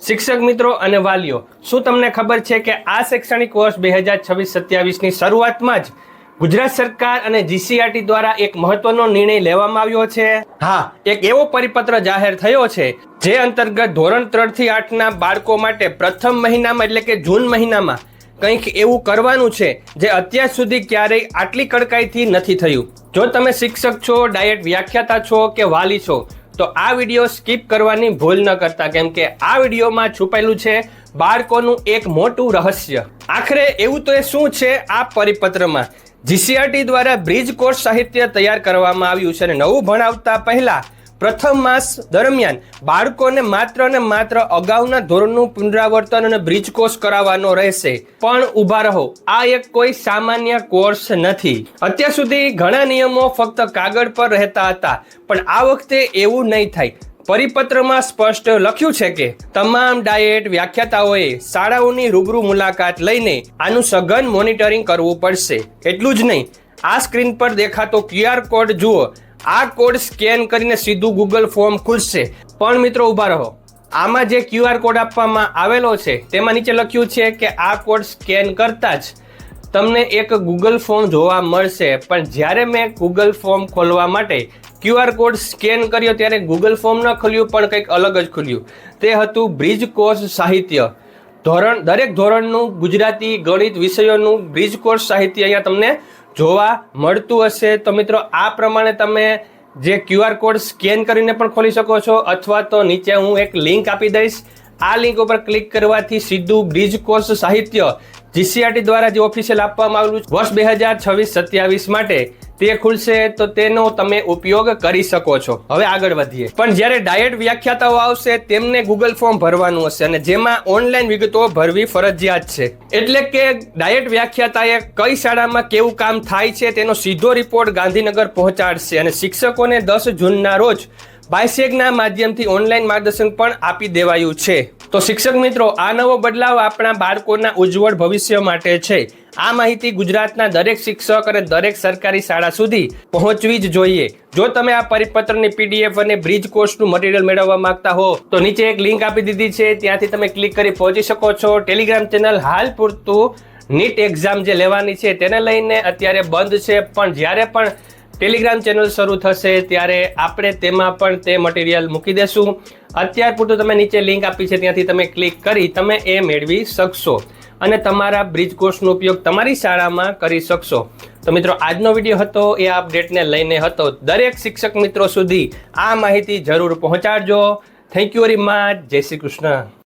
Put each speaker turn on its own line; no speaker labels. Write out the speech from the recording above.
શિક્ષક મિત્રો અને વાલીઓ, શું તમને ખબર છે કે આ શૈક્ષણિક વર્ષ 2026-27ની શરૂઆતમાં જ ગુજરાત સરકાર અને જીસીઆરટી દ્વારા એક મહત્વનો નિર્ણય લેવામાં આવ્યો છે? હા, એક એવો પરિપત્ર જાહેર થયો છે જે અંતર્ગત ધોરણ 3 થી 8ના બાળકો માટે પ્રથમ મહિનામાં એટલે કે જૂન મહિનામાં કંઈક એવું કરવાનું છે જે અત્યાર સુધી ક્યારેય આટલી કડકાઈથી નથી થયું. જો તમે શિક્ષક છો, ડાયટ વ્યાખ્યાતા છો કે વાલી છો તો આ વિડીયો સ્કીપ કરવાની ભૂલ ન કરતા, કેમ કે આ વિડીયોમાં છુપાયેલું છે બાળકોનું એક મોટું રહસ્ય. આખરે એવું તો એ શું છે આ પરિપત્રમાં? જીસીઆરટી દ્વારા બ્રિજ કોર્સ સાહિત્ય તૈયાર કરવામાં આવ્યું છે અને નવું ભણાવતા પહેલા પ્રથમ માસ દરમિયાન બાળકોને માત્ર ને માત્ર અગાઉના ધોરણનું પુનરાવર્તન અને બ્રિજ કોર્સ કરાવવાનો રહેશે. પણ ઊભા રહો, આ એક કોઈ સામાન્ય કોર્સ નથી. અત્યાર સુધી ઘણા નિયમો ફક્ત કાગળ પર રહેતા હતા, પણ આ વખતે એવું નહીં થાય. પરિપત્રમાં સ્પષ્ટ લખ્યું છે કે તમામ ડાયેટ વ્યાખ્યાતાઓએ શાળાઓની રૂબરૂ મુલાકાત લઈને આનું સઘન મોનિટરિંગ કરવું પડશે. એટલું જ નહીં, આ સ્ક્રીન પર દેખાતો QR કોડ જુઓ. આ કોડ સ્કેન કરીને સીધું ગૂગલ ફોર્મ ખુલશે. પણ મિત્રો ઊભા રહો, આમાં જે QR કોડ આપવામાં આવેલો છે તેમાં નીચે લખ્યું છે કે આ કોડ સ્કેન કરતા જ તમને એક ગૂગલ ફોર્મ જોવા મળશે. પણ જ્યારે મેં ગૂગલ ફોર્મ ખોલવા માટે QR કોડ સ્કેન કર્યો ત્યારે ગૂગલ ફોર્મ ન ખુલ્યું, પણ કંઈક અલગ જ ખુલ્યું. તે હતું બ્રિજ કોર્સ સાહિત્ય. દરેક ધોરણનું ગુજરાતી, ગણિત વિષયોનું બ્રિજ કોર્સ સાહિત્ય અહીંયા તમને જોવા મળતું હશે. તો મિત્રો આ પ્રમાણે તમે જે QR કોડ સ્કેન કરીને પણ ખોલી શકો છો, અથવા તો નીચે હું એક લિંક આપી દઈશ. આ લિંક ઉપર ક્લિક કરવાથી સીધું બ્રિજ કોર્સ સાહિત્ય જીસીઆરટી દ્વારા જે ઓફિશિયલ આપવામાં આવેલું છે વર્ષ 2026-27 માટે તે ખુલશે, તો તેનો તમે ઉપયોગ કરી શકો છો. હવે આગળ વધીએ. પણ જ્યારે ડાયેટ વ્યાખ્યાતાઓ આવશે તેમને ગૂગલ ફોર્મ ભરવાનું હશે અને જેમાં ઓનલાઈન વિગતો ભરવી ફરજિયાત છે. એટલે કે ડાયેટ વ્યાખ્યાતાએ કઈ શાળામાં કેવું કામ થાય છે તેનો સીધો રિપોર્ટ ગાંધીનગર પહોંચાડશે અને શિક્ષકોને 10 જૂનના રોજ બાયસેગના માધ્યમથી ઓનલાઈન માર્ગદર્શન પણ આપી દેવાયું છે. તો શિક્ષક મિત્રો, આ નવો બદલાવ આપણા બાળકોના ઉજ્જવળ ભવિષ્ય માટે છે. આ માહિતી ગુજરાતના દરેક શિક્ષક અને દરેક સરકારી શાળા સુધી પહોંચવી જ જોઈએ. જો તમે આ પરિપત્રની PDF અને બ્રિજ કોર્સનું મટીરિયલ મેળવવા માંગતા હો તો નીચે એક લિંક આપી દીધી છે, ત્યાંથી તમે ક્લિક કરી પહોંચી શકો છો. ટેલિગ્રામ ચેનલ હાલ પૂરતું નીટ એક્ઝામ જે લેવાની છે તેને લઈને અત્યારે બંધ છે, પણ જ્યારે પણ ટેલિગ્રામ ચેનલ શરૂ થશે ત્યારે આપણે તેમાં પણ તે મટીરિયલ મૂકી દેશું. અત્યાર પૂરતું તમે નીચે લિંક આપી છે ત્યાંથી તમે ક્લિક કરી તમે એ મેળવી શકશો અને તમારા બ્રિજ કોર્સનો ઉપયોગ તમારી શાળામાં કરી શકશો. તો મિત્રો, આજનો વિડીયો હતો એ આ અપડેટને લઈને હતો. દરેક શિક્ષક મિત્રો સુધી આ માહિતી જરૂર પહોંચાડજો. Thank you very much. જય શ્રી કૃષ્ણ.